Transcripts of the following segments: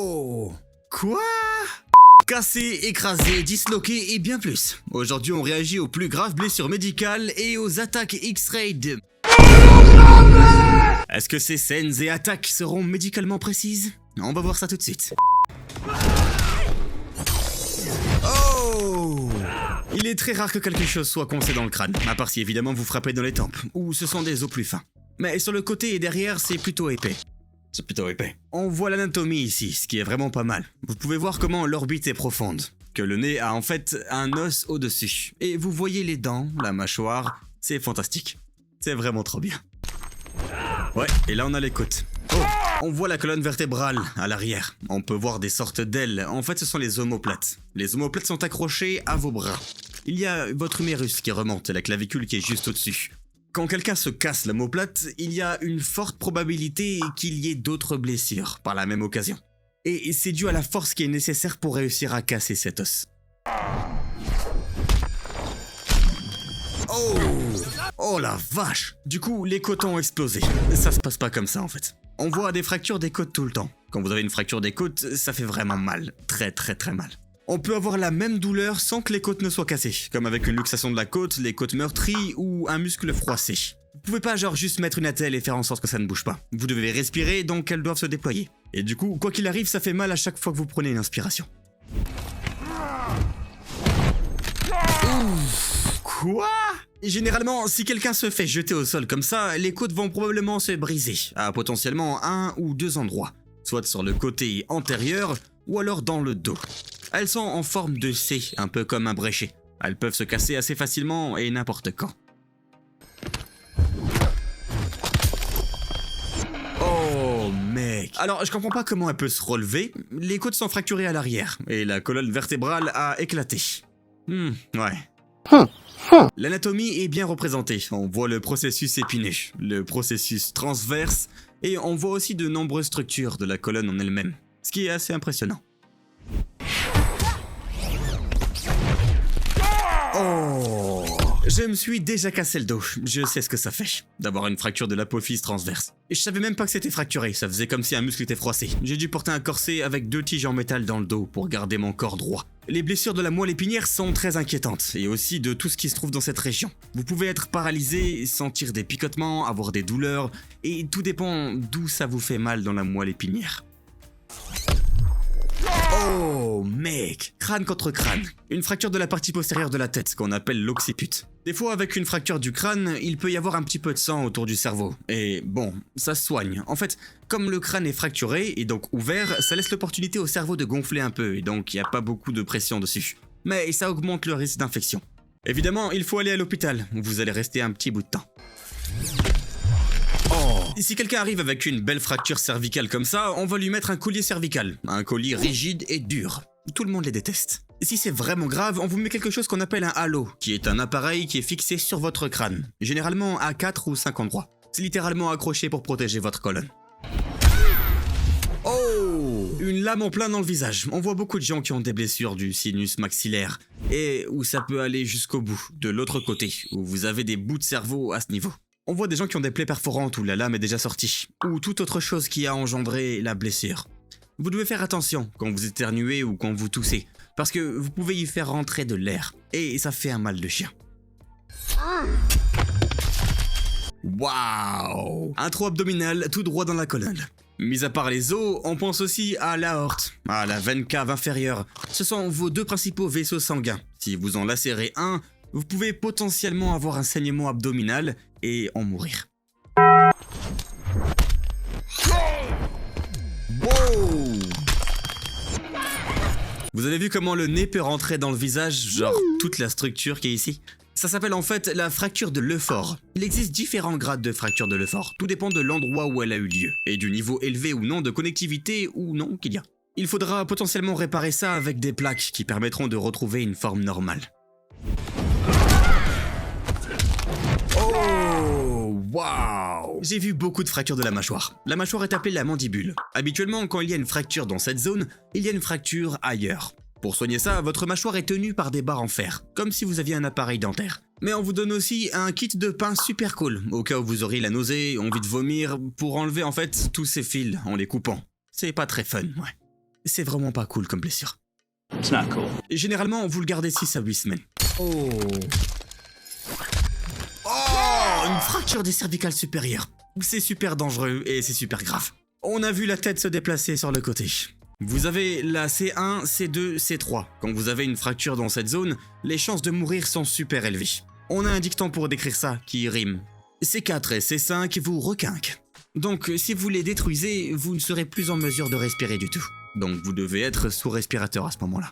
Oh! Quoi? Cassé, écrasé, disloqué et bien plus. Aujourd'hui, on réagit aux plus graves blessures médicales et aux attaques X-ray de... Est-ce que ces scènes et attaques seront médicalement précises? On va voir ça tout de suite. Oh! Il est très rare que quelque chose soit coincé dans le crâne, à part si évidemment vous frappez dans les tempes, ou ce sont des os plus fins. Mais sur le côté et derrière, c'est plutôt épais. C'est plutôt épais. On voit l'anatomie ici, ce qui est vraiment pas mal. Vous pouvez voir comment l'orbite est profonde, que le nez a en fait un os au-dessus. Et vous voyez les dents, la mâchoire, c'est fantastique. C'est vraiment trop bien. Ouais, et là on a les côtes. Oh, on voit la colonne vertébrale à l'arrière. On peut voir des sortes d'ailes. En fait, ce sont les omoplates. Les omoplates sont accrochées à vos bras. Il y a votre humérus qui remonte et la clavicule qui est juste au-dessus. Quand quelqu'un se casse l'omoplate, il y a une forte probabilité qu'il y ait d'autres blessures par la même occasion. Et c'est dû à la force qui est nécessaire pour réussir à casser cet os. Oh! Oh la vache! Du coup, les côtes ont explosé. Ça se passe pas comme ça en fait. On voit des fractures des côtes tout le temps. Quand vous avez une fracture des côtes, ça fait vraiment mal. Très mal. On peut avoir la même douleur sans que les côtes ne soient cassées, comme avec une luxation de la côte, les côtes meurtries ou un muscle froissé. Vous pouvez pas genre juste mettre une attelle et faire en sorte que ça ne bouge pas. Vous devez respirer, donc elles doivent se déployer. Et du coup, quoi qu'il arrive, ça fait mal à chaque fois que vous prenez une inspiration. Ouf, quoi? Généralement, si quelqu'un se fait jeter au sol comme ça, les côtes vont probablement se briser, à potentiellement un ou deux endroits, soit sur le côté antérieur ou alors dans le dos. Elles sont en forme de C, un peu comme un bréchet. Elles peuvent se casser assez facilement et n'importe quand. Oh mec! Alors je comprends pas comment elle peut se relever. Les côtes sont fracturées à l'arrière et la colonne vertébrale a éclaté. Ouais. L'anatomie est bien représentée. On voit le processus épineux, le processus transverse et on voit aussi de nombreuses structures de la colonne en elle-même, ce qui est assez impressionnant. Oh! Je me suis déjà cassé le dos, je sais ce que ça fait, d'avoir une fracture de l'apophyse transverse. Et je savais même pas que c'était fracturé, ça faisait comme si un muscle était froissé. J'ai dû porter un corset avec 2 tiges en métal dans le dos pour garder mon corps droit. Les blessures de la moelle épinière sont très inquiétantes, et aussi de tout ce qui se trouve dans cette région. Vous pouvez être paralysé, sentir des picotements, avoir des douleurs, et tout dépend d'où ça vous fait mal dans la moelle épinière. Oh mec! Crâne contre crâne. Une fracture de la partie postérieure de la tête qu'on appelle l'occiput. Des fois avec une fracture du crâne, il peut y avoir un petit peu de sang autour du cerveau. Et bon, ça se soigne. En fait, comme le crâne est fracturé et donc ouvert, ça laisse l'opportunité au cerveau de gonfler un peu et donc il n'y a pas beaucoup de pression dessus. Mais ça augmente le risque d'infection. Évidemment, il faut aller à l'hôpital où vous allez rester un petit bout de temps. Si quelqu'un arrive avec une belle fracture cervicale comme ça, on va lui mettre un collier cervical. Un collier rigide et dur. Tout le monde les déteste. Si c'est vraiment grave, on vous met quelque chose qu'on appelle un halo, qui est un appareil qui est fixé sur votre crâne, généralement à 4 ou 5 endroits. C'est littéralement accroché pour protéger votre colonne. Oh! Une lame en plein dans le visage. On voit beaucoup de gens qui ont des blessures du sinus maxillaire, et où ça peut aller jusqu'au bout, de l'autre côté, où vous avez des bouts de cerveau à ce niveau. On voit des gens qui ont des plaies perforantes où la lame est déjà sortie, ou toute autre chose qui a engendré la blessure. Vous devez faire attention quand vous éternuez ou quand vous toussez, parce que vous pouvez y faire rentrer de l'air, et ça fait un mal de chien. Waouh! Un trou abdominal tout droit dans la colonne. Mis à part les os, on pense aussi à l'aorte, à la veine cave inférieure. Ce sont vos 2 principaux vaisseaux sanguins. Si vous en lacérez un, vous pouvez potentiellement avoir un saignement abdominal et en mourir. Wow! Vous avez vu comment le nez peut rentrer dans le visage, genre toute la structure qui est ici? Ça s'appelle en fait la fracture de l'Euphore. Il existe différents grades de fracture de l'Euphore, tout dépend de l'endroit où elle a eu lieu, et du niveau élevé ou non de connectivité ou non qu'il y a. Il faudra potentiellement réparer ça avec des plaques qui permettront de retrouver une forme normale. Oh, waouh! J'ai vu beaucoup de fractures de la mâchoire. La mâchoire est appelée la mandibule. Habituellement, quand il y a une fracture dans cette zone, il y a une fracture ailleurs. Pour soigner ça, votre mâchoire est tenue par des barres en fer, comme si vous aviez un appareil dentaire. Mais on vous donne aussi un kit de pain super cool, au cas où vous auriez la nausée, envie de vomir, pour enlever en fait tous ces fils en les coupant. C'est pas très fun, ouais. c'est vraiment pas cool comme blessure. It's not cool. Et généralement, vous le gardez 6 à 8 semaines. Oh, une fracture des cervicales supérieures. C'est super dangereux et c'est super grave. On a vu la tête se déplacer sur le côté. Vous avez la C1, C2, C3. Quand vous avez une fracture dans cette zone, les chances de mourir sont super élevées. On a un dicton pour décrire ça qui rime. C4 et C5 vous requinquent. Donc si vous les détruisez, vous ne serez plus en mesure de respirer du tout. Donc vous devez être sous respirateur à ce moment-là.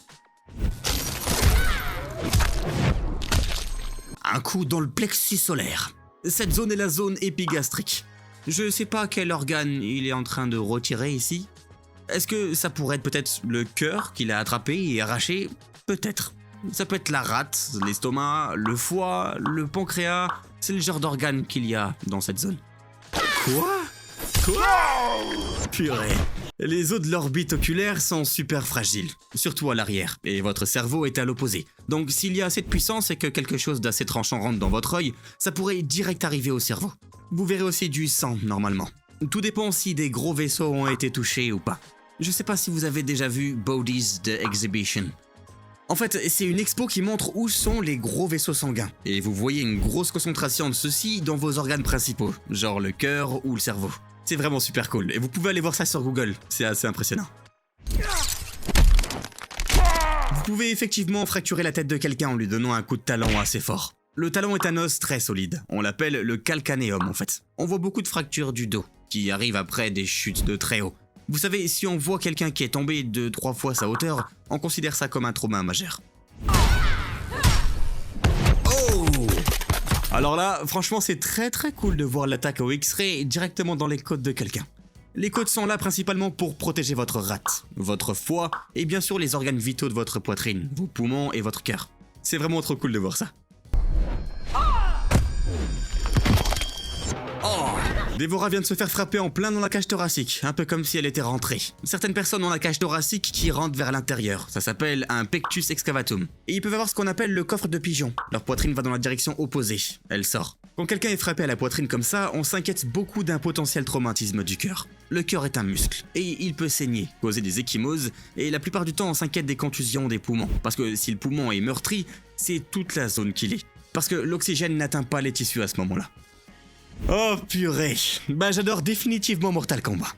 Un coup dans le plexus solaire. Cette zone est la zone épigastrique. Je sais pas quel organe il est en train de retirer ici. Est-ce que ça pourrait être peut-être le cœur qu'il a attrapé et arraché? Peut-être. Ça peut être la rate, l'estomac, le foie, le pancréas. C'est le genre d'organe qu'il y a dans cette zone. Quoi? Purée. Les os de l'orbite oculaire sont super fragiles, surtout à l'arrière, et votre cerveau est à l'opposé. Donc s'il y a assez de puissance et que quelque chose d'assez tranchant rentre dans votre œil, ça pourrait direct arriver au cerveau. Vous verrez aussi du sang normalement. Tout dépend si des gros vaisseaux ont été touchés ou pas. Je sais pas si vous avez déjà vu Bodies the Exhibition. En fait, c'est une expo qui montre où sont les gros vaisseaux sanguins. Et vous voyez une grosse concentration de ceux-ci dans vos organes principaux, genre le cœur ou le cerveau. C'est vraiment super cool, et vous pouvez aller voir ça sur Google, c'est assez impressionnant. Vous pouvez effectivement fracturer la tête de quelqu'un en lui donnant un coup de talon assez fort. Le talon est un os très solide, on l'appelle le calcanéum en fait. On voit beaucoup de fractures du dos, qui arrivent après des chutes de très haut. Vous savez, si on voit quelqu'un qui est tombé de 3 fois sa hauteur, on considère ça comme un trauma majeur. Oh! Alors là, franchement, c'est très cool de voir l'attaque au X-ray directement dans les côtes de quelqu'un. Les côtes sont là principalement pour protéger votre rate, votre foie et bien sûr les organes vitaux de votre poitrine, vos poumons et votre cœur. C'est vraiment trop cool de voir ça. Oh! Dévora vient de se faire frapper en plein dans la cage thoracique, un peu comme si elle était rentrée. Certaines personnes ont la cage thoracique qui rentre vers l'intérieur, ça s'appelle un pectus excavatum. Et ils peuvent avoir ce qu'on appelle le coffre de pigeon. Leur poitrine va dans la direction opposée, elle sort. Quand quelqu'un est frappé à la poitrine comme ça, on s'inquiète beaucoup d'un potentiel traumatisme du cœur. Le cœur est un muscle, et il peut saigner, causer des ecchymoses, et la plupart du temps on s'inquiète des contusions des poumons, parce que si le poumon est meurtri, c'est toute la zone qui l'est. Parce que l'oxygène n'atteint pas les tissus à ce moment-là. Oh purée, bah j'adore définitivement Mortal Kombat.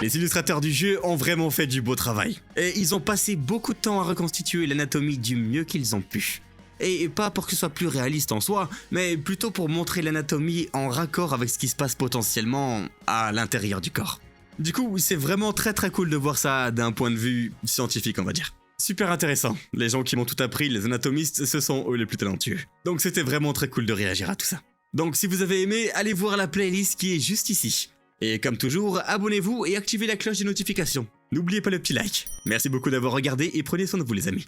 Les illustrateurs du jeu ont vraiment fait du beau travail. Et ils ont passé beaucoup de temps à reconstituer l'anatomie du mieux qu'ils ont pu. Et pas pour que ce soit plus réaliste en soi, mais plutôt pour montrer l'anatomie en raccord avec ce qui se passe potentiellement à l'intérieur du corps. Du coup, c'est vraiment très cool de voir ça d'un point de vue scientifique, on va dire. Super intéressant. Les gens qui m'ont tout appris, les anatomistes, ce sont eux les plus talentueux. Donc c'était vraiment très cool de réagir à tout ça. Donc si vous avez aimé, allez voir la playlist qui est juste ici. Et comme toujours, abonnez-vous et activez la cloche des notifications. N'oubliez pas le petit like. Merci beaucoup d'avoir regardé et prenez soin de vous les amis.